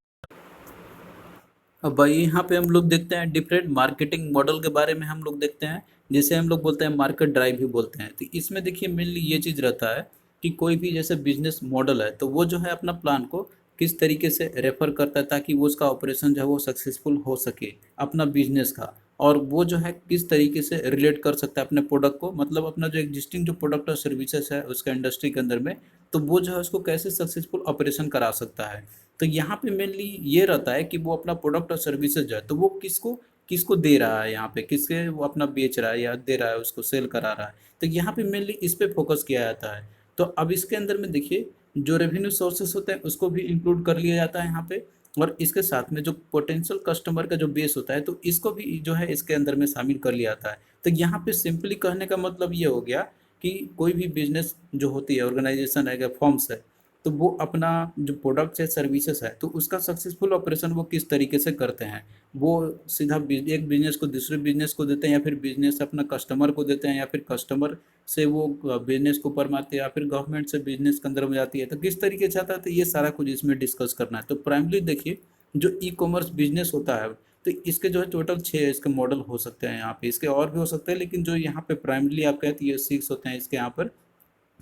अब भाई यहाँ पे हम लोग देखते हैं डिफरेंट मार्केटिंग मॉडल के बारे में हम लोग देखते हैं, जिसे हम लोग बोलते हैं मार्केट ड्राइव भी बोलते हैं। तो इसमें देखिए मेनली ये चीज़ रहता है कि कोई भी जैसे बिजनेस मॉडल है तो वो जो है अपना प्लान को किस तरीके से रेफर करता है ताकि वो उसका ऑपरेशन जो है वो सक्सेसफुल हो सके अपना बिजनेस का। और वो जो है किस तरीके से रिलेट कर सकता है अपने प्रोडक्ट को, मतलब अपना जो एग्जिस्टिंग जो प्रोडक्ट और सर्विसेज है उसका इंडस्ट्री के अंदर में, तो वो जो है उसको कैसे सक्सेसफुल ऑपरेशन करा सकता है। तो यहाँ पे मेनली ये रहता है कि वो अपना प्रोडक्ट और सर्विसेज जो है तो वो किसको किसको दे रहा है, यहाँ पे किसके वो अपना बेच रहा है या दे रहा है, उसको सेल करा रहा है। तो यहाँ पे मेनली इस पे फोकस किया जाता है। तो अब इसके अंदर में देखिए जो रेवेन्यू सोर्सेस होते हैं उसको भी इंक्लूड कर लिया जाता है यहाँ पे। और इसके साथ में जो पोटेंशियल कस्टमर का जो बेस होता है तो इसको भी जो है इसके अंदर में शामिल कर लिया जाता है। तो यहाँ पे सिंपली कहने का मतलब ये हो गया कि कोई भी बिजनेस जो होती है, ऑर्गेनाइजेशन है या फॉर्म्स है, तो वो अपना जो प्रोडक्ट्स है सर्विसेज है तो उसका सक्सेसफुल ऑपरेशन वो किस तरीके से करते हैं। वो सीधा एक बिजनेस को दूसरे बिजनेस को देते हैं, या फिर बिजनेस अपना कस्टमर को देते हैं, या फिर कस्टमर से वो बिजनेस को परमाते हैं, या फिर गवर्नमेंट से बिजनेस के अंदर में जाती है, तो किस तरीके से आता है, तो ये सारा कुछ इसमें डिस्कस करना है। तो प्राइमली देखिए जो ई कॉमर्स बिजनेस होता है तो इसके जो है टोटल 6 इसके मॉडल हो सकते हैं यहाँ पे, इसके और भी हो सकते हैं लेकिन जो यहाँ पे प्राइमली आप कहते हैं ये 6 होते हैं इसके यहाँ पर।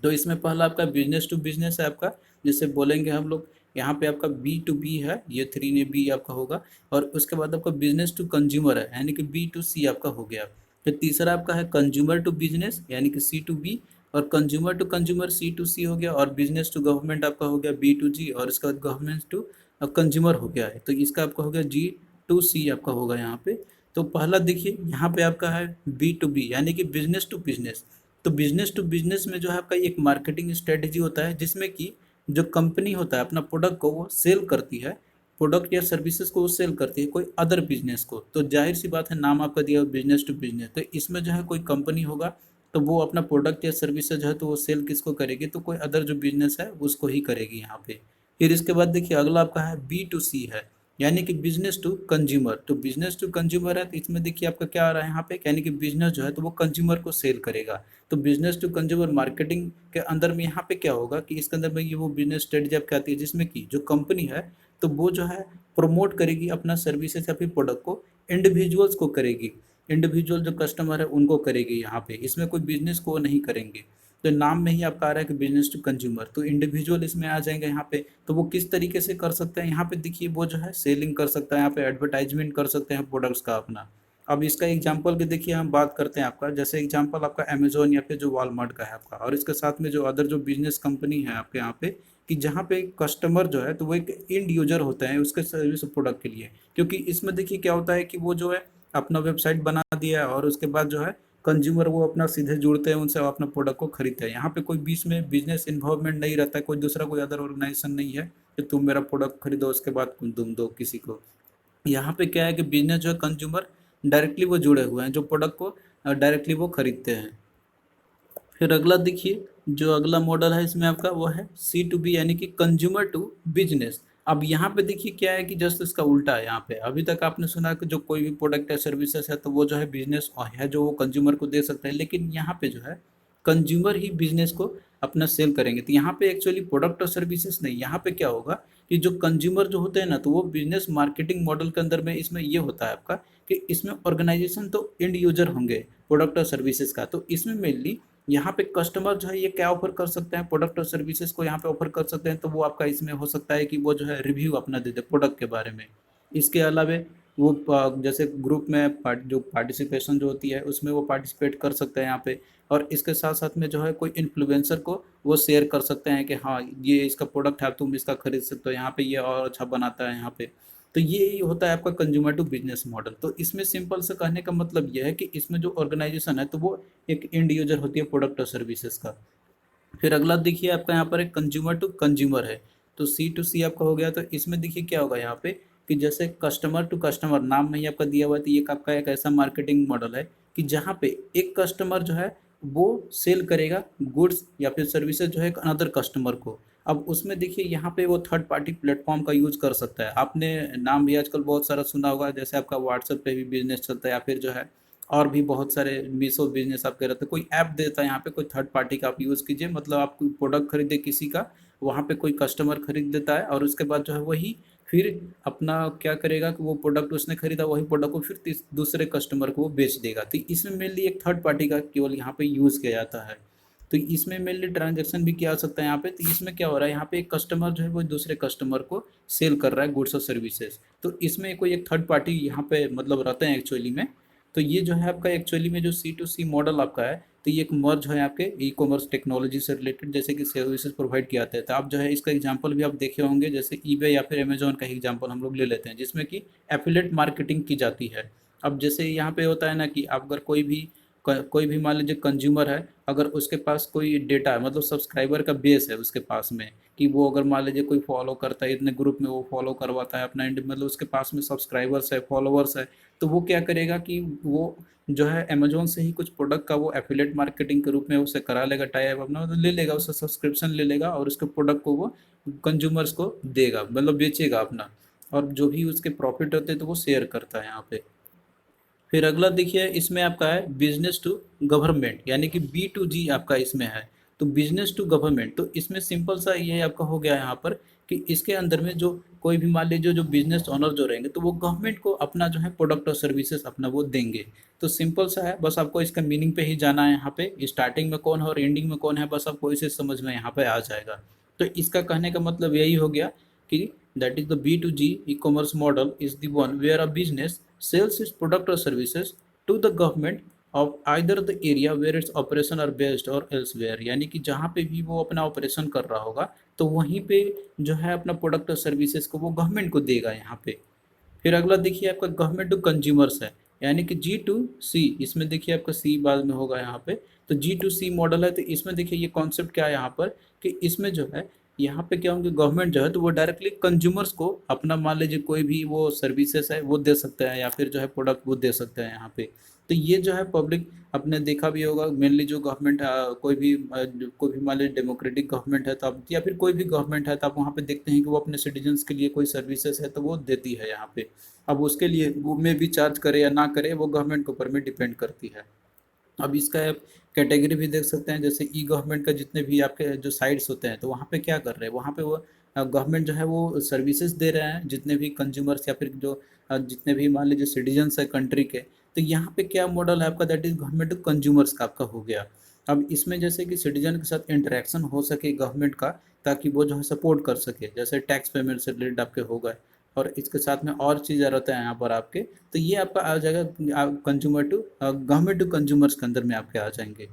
तो इसमें पहला आपका बिजनेस टू बिजनेस है आपका, जिसे बोलेंगे हम लोग यहाँ पे आपका B2B है, ये 3 ने बी आपका होगा। और उसके बाद आपका बिजनेस टू कंज्यूमर है, यानी कि B2C आपका हो गया। फिर तीसरा आपका है कंज्यूमर टू बिजनेस, यानी कि C2B। और कंज्यूमर टू कंज्यूमर C2C हो गया। और बिजनेस टू गवर्नमेंट आपका हो गया B2G। और इसके बाद गवर्नमेंट टू कंज्यूमर हो गया है, तो इसका आपका हो गया G2C आपका होगा यहाँ पे। तो पहला देखिए यहाँ पे आपका है B2B, यानी कि बिजनेस टू बिजनेस। तो बिजनेस टू बिजनेस में जो है आपका एक मार्केटिंग स्ट्रेटेजी होता है, जिसमें कि जो कंपनी होता है अपना प्रोडक्ट को वो सेल करती है, प्रोडक्ट या सर्विसेज को वो सेल करती है कोई अदर बिजनेस को। तो जाहिर सी बात है नाम आपका दिया हुआ बिजनेस टू बिजनेस, तो इसमें जो है कोई कंपनी होगा तो वो अपना प्रोडक्ट या सर्विसेज है तो वो सेल किसको करेगी, तो कोई अदर जो बिजनेस है उसको ही करेगी यहाँ पे। फिर इसके बाद देखिए अगला आपका है B2C है, यानी कि बिजनेस टू कंज्यूमर। तो बिजनेस टू कंज्यूमर है तो इसमें देखिए आपका क्या आ रहा है यहाँ पे, यानी कि बिजनेस जो है तो वो कंज्यूमर को सेल करेगा। तो बिजनेस टू कंज्यूमर मार्केटिंग के अंदर में यहाँ पे क्या होगा कि इसके अंदर में ये वो बिजनेस स्ट्रेटजी आपकी आती है, जिसमें कि जो कंपनी है तो वो जो है प्रमोट करेगी अपना सर्विसेज या फिर प्रोडक्ट को इंडिविजुअल्स को करेगी, इंडिविजुअल जो कस्टमर है उनको करेगी यहाँ पे, इसमें कोई बिजनेस को नहीं करेंगे। तो नाम में ही आपका आ रहा है कि बिजनेस टू कंज्यूमर, तो इंडिविजुअल इसमें आ जाएंगे यहाँ पे। तो वो किस तरीके से कर सकते हैं यहाँ पे देखिए, वो जो है सेलिंग कर सकता है यहाँ पे, एडवर्टाइजमेंट कर सकते हैं प्रोडक्ट्स का अपना। अब इसका एग्जांपल भी देखिए हम बात करते हैं आपका, जैसे एग्जांपल आपका अमेजोन या फिर जो वॉलमार्ट का है आपका, और इसके साथ में जो अदर जो बिजनेस कंपनी है आपके यहाँ पे, कि जहाँ पे कस्टमर जो है तो वो एक इंड यूजर होते हैं उसके सर्विस प्रोडक्ट के लिए। क्योंकि इसमें देखिए क्या होता है कि वो जो है अपना वेबसाइट बना दिया है और उसके बाद जो है कंज्यूमर वो अपना सीधे जुड़ते हैं उनसे, अपना प्रोडक्ट को खरीदते हैं। यहाँ पे कोई बीच में बिजनेस इन्वॉल्वमेंट नहीं रहता है, कोई दूसरा कोई अदर ऑर्गेनाइजेशन नहीं है कि तुम मेरा प्रोडक्ट खरीदो उसके बाद तुम दो किसी को। यहाँ पे क्या है कि बिजनेस जो है कंज्यूमर डायरेक्टली वो जुड़े हुए हैं जो प्रोडक्ट को डायरेक्टली वो खरीदते हैं। फिर अगला देखिए जो अगला मॉडल है इसमें आपका वो है C2B यानी कि कंज्यूमर टू बिजनेस। अब यहाँ पे देखिए क्या है कि जस्ट इसका उल्टा है। यहाँ पे अभी तक आपने सुना कि जो कोई भी प्रोडक्ट है सर्विसेज है तो वो जो है बिजनेस है जो वो कंज्यूमर को दे सकता है, लेकिन यहाँ पे जो है कंज्यूमर ही बिजनेस को अपना सेल करेंगे। तो यहाँ पे एक्चुअली प्रोडक्ट और सर्विसेज नहीं, यहाँ पे क्या होगा कि जो कंज्यूमर जो होते हैं ना तो वो बिजनेस मार्केटिंग मॉडल के अंदर में इसमें ये होता है आपका कि इसमें ऑर्गेनाइजेशन तो एंड यूजर होंगे प्रोडक्ट और सर्विसेज का, तो इसमें मेनली यहाँ पे कस्टमर जो है ये क्या ऑफर कर सकते हैं, प्रोडक्ट और सर्विसेज को यहाँ पे ऑफर कर सकते हैं। तो वो आपका इसमें हो सकता है कि वो जो है रिव्यू अपना दे दे प्रोडक्ट के बारे में। इसके अलावा वो जैसे ग्रुप में जो पार्टिसिपेशन जो होती है उसमें वो पार्टिसिपेट कर सकते हैं यहाँ पे। और इसके साथ साथ में जो है कोई इन्फ्लुएंसर को वो शेयर कर सकते हैं कि हाँ ये इसका प्रोडक्ट है, तुम इसका खरीद सकते हो, यहाँ पे ये और अच्छा बनाता है यहाँ पे। तो ये होता है आपका कंज्यूमर टू बिजनेस मॉडल। तो इसमें सिंपल से कहने का मतलब यह है कि इसमें जो ऑर्गेनाइजेशन है तो वो एक एंड यूजर होती है प्रोडक्ट और सर्विसेज का। फिर अगला देखिए आपका यहाँ पर एक कंज्यूमर टू कंज्यूमर है, तो C2C आपका हो गया। तो इसमें देखिए क्या होगा यहाँ पे कि जैसे कस्टमर टू कस्टमर नाम में ही आपका दिया हुआ है, तो ये आपका एक ऐसा मार्केटिंग मॉडल है कि जहाँ पे एक कस्टमर जो है वो सेल करेगा गुड्स या फिर सर्विसेज जो है एक अनदर कस्टमर को। अब उसमें देखिए यहाँ पे वो थर्ड पार्टी प्लेटफॉर्म का यूज कर सकता है। आपने नाम भी आजकल बहुत सारा सुना होगा, जैसे आपका व्हाट्सएप पे भी बिजनेस चलता है या फिर जो है और भी बहुत सारे मीशो बिजनेस आपके रहते हैं। कोई ऐप देता है यहाँ पे कोई थर्ड पार्टी का आप यूज़ कीजिए, मतलब आप कोई प्रोडक्ट खरीदे किसी का, वहाँ पे कोई कस्टमर खरीद देता है और उसके बाद जो है वही फिर अपना क्या करेगा कि वो प्रोडक्ट उसने खरीदा वही प्रोडक्ट को फिर दूसरे कस्टमर को वो बेच देगा। तो इसमें मेनली एक थर्ड पार्टी का केवल यहाँ पे यूज़ किया जाता है। तो इसमें मेनली ट्रांजेक्शन भी किया जा सकता है यहाँ पे। तो इसमें क्या हो रहा है, यहाँ पे एक कस्टमर जो है वो दूसरे कस्टमर को सेल कर रहा है गुड्स और सर्विसेज। तो इसमें कोई एक थर्ड पार्टी यहाँ पे मतलब रहते हैं एक्चुअली में। तो ये जो है आपका एक्चुअली में जो C2C मॉडल आपका है, तो ये एक मर्ज है आपके ई कॉमर्स टेक्नोलॉजी से रिलेटेड, जैसे कि सर्विसेज प्रोवाइड किए जाते हैं। तो आप जो है इसका एग्जांपल भी आप देखे होंगे, जैसे ईबे या फिर अमेजोन का एग्जांपल हम लोग ले लेते हैं जिसमें कि एफिलिएट मार्केटिंग की जाती है। अब जैसे यहाँ पे होता है ना कि आप अगर कोई भी मान लीजिए कंज्यूमर है, अगर उसके पास कोई डेटा है मतलब सब्सक्राइबर का बेस है उसके पास में, कि वो अगर मान लीजिए कोई फॉलो करता है इतने ग्रुप में वो फॉलो करवाता है अपना मतलब उसके पास में सब्सक्राइबर्स है फॉलोवर्स है, तो वो क्या करेगा कि वो जो है अमेजोन से ही कुछ प्रोडक्ट का वो एफिलेट मार्केटिंग के रूप में उसे करा लेगा, टाइप अपना मतलब ले लेगा, उससे सब्सक्रिप्शन ले लेगा और उसके प्रोडक्ट को वो कंज्यूमर्स को देगा मतलब बेचेगा अपना, और जो भी उसके प्रॉफिट होते हैं तो वो शेयर करता है यहाँ पे। फिर अगला देखिए इसमें आपका है बिजनेस टू गवर्नमेंट यानी कि B2G आपका इसमें है। तो बिजनेस टू गवर्नमेंट, तो इसमें सिंपल सा ये आपका हो गया यहाँ पर कि इसके अंदर में जो कोई भी मान लीजिए जो बिजनेस ओनर जो रहेंगे तो वो गवर्नमेंट को अपना जो है प्रोडक्ट और सर्विसेज अपना वो देंगे। तो सिंपल सा है, बस आपको इसका मीनिंग पे ही जाना है। यहाँ पे स्टार्टिंग में कौन है और एंडिंग में कौन है बस आपको इसे समझ में यहाँ पे आ जाएगा। तो इसका कहने का मतलब यही हो गया कि that is the B2G e-commerce model is the one where a business sells its product or services to the government of either the area where its operation are based or elsewhere, यानी कि जहाँ पे भी वो अपना operation कर रहा होगा तो वहीं पे जो है अपना प्रोडक्ट और सर्विसेज को वो गवर्नमेंट को देगा यहाँ पे। फिर अगला देखिए आपका गवर्नमेंट टू कंज्यूमर्स है यानी कि G2C, इसमें देखिए आपका C बाद में होगा यहाँ पे। तो G2C मॉडल है, तो इसमें देखिए ये कॉन्सेप्ट क्या है यहाँ पर कि इसमें जो है यहाँ पे क्या होंगे गवर्नमेंट जो है तो वो डायरेक्टली कंज्यूमर्स को अपना मान लीजिए कोई भी वो सर्विसेज है वो दे सकते हैं या फिर जो है प्रोडक्ट वो दे सकते हैं यहाँ पे। तो ये जो है पब्लिक आपने देखा भी होगा मेनली जो गवर्नमेंट कोई भी मान लीजिए डेमोक्रेटिक गवर्नमेंट है तो आप या फिर कोई भी गवर्नमेंट है तो आप वहाँ पे देखते हैं कि वो अपने सिटीजन्स के लिए कोई सर्विसेज है तो वो देती है यहाँ पे। अब उसके लिए वो में भी चार्ज करे या ना करे वो गवर्नमेंट के ऊपर में डिपेंड करती है। अब इसका आप कैटेगरी भी देख सकते हैं, जैसे ई गवर्नमेंट का जितने भी आपके जो साइट्स होते हैं तो वहाँ पे क्या कर रहे हैं, वहाँ पे वो गवर्नमेंट जो है वो सर्विसेज दे रहे हैं जितने भी कंज्यूमर्स या फिर जो जितने भी मान लीजिए सिटीजन्स है कंट्री के। तो यहाँ पे क्या मॉडल है आपका, that is government to consumers का आपका हो गया। अब इसमें जैसे कि सिटीजन के साथ इंटरेक्शन हो सके गवर्नमेंट का, ताकि वो जो है सपोर्ट कर सके, जैसे टैक्स पेमेंट से रिलेटेड आपके हो गए और इसके साथ में और चीज़ें रहते हैं यहाँ पर आपके। तो ये आपका आ जाएगा consumer to government to consumers के अंदर में आपके आ जाएंगे।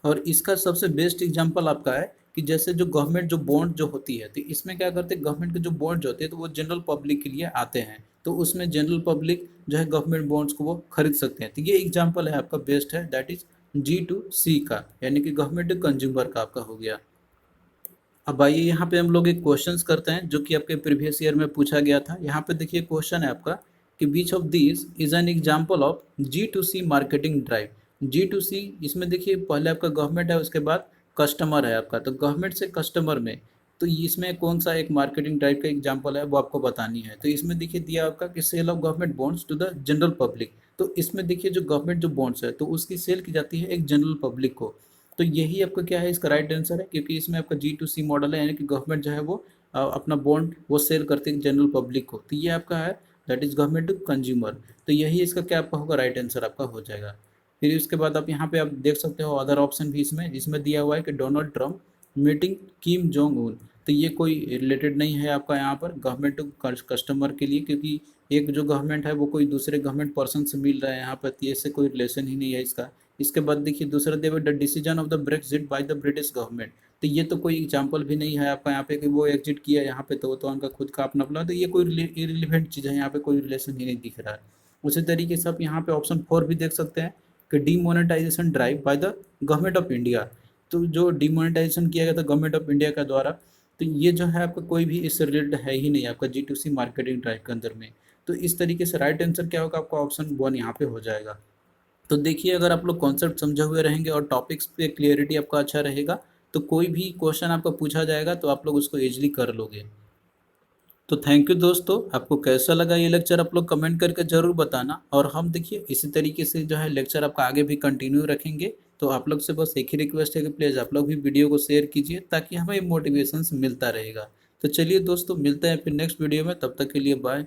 और इसका सबसे बेस्ट एग्जांपल आपका है कि जैसे जो गवर्नमेंट जो बॉन्ड जो होती है तो इसमें क्या करते हैं गवर्नमेंट के जो बॉन्ड जो होते हैं तो वो जनरल पब्लिक के लिए आते हैं, तो उसमें जनरल पब्लिक जो है गवर्नमेंट बॉन्ड्स को वो खरीद सकते हैं। तो ये एग्जांपल है आपका बेस्ट है, दैट इज G2C का यानी कि गवर्नमेंट टू कंज्यूमर का आपका हो गया। अब आइए यहाँ पे हम लोग एक क्वेश्चंस करते हैं जो कि आपके प्रीवियस ईयर में पूछा गया था। यहाँ पे देखिए क्वेश्चन है आपका कि which of this is an example of G2C marketing drive. G2C इसमें देखिए पहले आपका गवर्नमेंट है उसके बाद कस्टमर है आपका, तो गवर्नमेंट से कस्टमर में, तो इसमें कौन सा एक मार्केटिंग टाइप का एग्जांपल है वो आपको बतानी है। तो इसमें देखिए दिया आपका कि sale of government bonds to the general public. तो इसमें देखिए जो गवर्नमेंट जो बॉन्ड्स है तो उसकी सेल की जाती है एक जनरल पब्लिक को। तो यही आपका क्या है, इसका राइट आंसर है, क्योंकि इसमें आपका G2C मॉडल है, यानी कि गवर्नमेंट जो है वो अपना बॉन्ड वो सेल करती है जनरल पब्लिक को। तो ये आपका है that is government to consumer. तो यही इसका क्या आपका होगा, राइट आंसर आपका हो जाएगा। फिर उसके बाद आप यहाँ पे आप देख सकते हो अदर ऑप्शन भी इसमें, जिसमें दिया हुआ है कि Donald Trump meeting Kim Jong Un. तो ये कोई रिलेटेड नहीं है आपका यहाँ पर गवर्नमेंट टू कस्टमर के लिए, क्योंकि एक जो गवर्नमेंट है वो कोई दूसरे गवर्नमेंट पर्सन से मिल रहा है यहाँ पर, तो इससे कोई रिलेशन ही नहीं है इसका। इसके बाद देखिए दूसरा दिया हुआ the decision of the Brexit by the British government. तो ये तो कोई एग्जाम्पल भी नहीं है आपका यहाँ पे कि वो एग्जिट किया यहाँ पे, तो वो तो उनका खुद का अपना प्लान, तो ये कोई इरिलेवेंट चीज़ है, यहाँ पे कोई रिलेशन ही नहीं दिख रहा है। उसी तरीके से आप यहाँ पे ऑप्शन 4 भी देख सकते हैं कि demonetisation drive by the government of India. तो जो डीमोनेटाइजेशन किया गया था गवर्नमेंट ऑफ इंडिया का द्वारा, तो ये जो है आपका कोई भी इससे रिलेटेड है ही नहीं आपका G2C मार्केटिंग ड्राइव के अंदर में। तो इस तरीके से राइट आंसर क्या होगा, आपका ऑप्शन 1 यहाँ पे हो जाएगा। तो देखिए अगर आप लोग कॉन्सेप्ट समझे हुए रहेंगे और टॉपिक्स पे क्लियरिटी आपका अच्छा रहेगा, तो कोई भी क्वेश्चन आपका पूछा जाएगा तो आप लोग उसको इजीली कर लोगे। तो थैंक यू दोस्तों, आपको कैसा लगा ये लेक्चर आप लोग कमेंट करके ज़रूर बताना। और हम देखिए इसी तरीके से जो है लेक्चर आपका आगे भी कंटिन्यू रखेंगे। तो आप लोग से बस एक ही रिक्वेस्ट है कि प्लीज़ आप लोग भी वीडियो को शेयर कीजिए, ताकि हमें मोटिवेशन मिलता रहेगा। तो चलिए दोस्तों, मिलते हैं फिर नेक्स्ट वीडियो में, तब तक के लिए बाय।